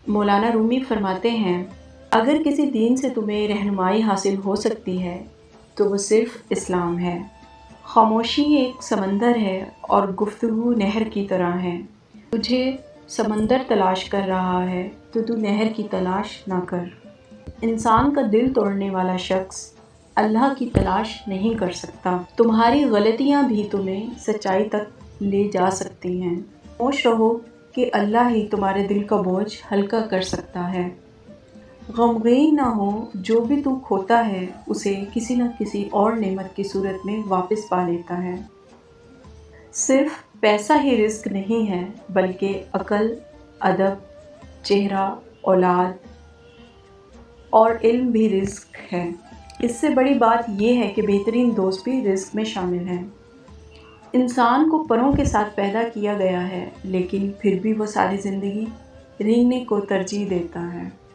مولانا رومی فرماتے ہیں، اگر کسی دین سے تمہیں رہنمائی حاصل ہو سکتی ہے تو وہ صرف اسلام ہے۔ خاموشی ایک سمندر ہے اور گفتگو نہر کی طرح ہے۔ تجھے سمندر تلاش کر رہا ہے تو نہر کی تلاش نہ کر۔ انسان کا دل توڑنے والا شخص اللہ کی تلاش نہیں کر سکتا۔ تمہاری غلطیاں بھی تمہیں سچائی تک لے جا سکتی ہیں۔ خاموش رہو کہ اللہ ہی تمہارے دل کا بوجھ ہلکا کر سکتا ہے۔ غمگین نہ ہو، جو بھی تو کھوتا ہے اسے کسی نہ کسی اور نعمت کی صورت میں واپس پا لیتا ہے۔ صرف پیسہ ہی رزق نہیں ہے بلکہ عقل، ادب، چہرہ، اولاد اور علم بھی رزق ہے۔ اس سے بڑی بات یہ ہے کہ بہترین دوست بھی رزق میں شامل ہیں۔ انسان کو پروں کے ساتھ پیدا کیا گیا ہے لیکن پھر بھی وہ ساری زندگی رینگنے کو ترجیح دیتا ہے۔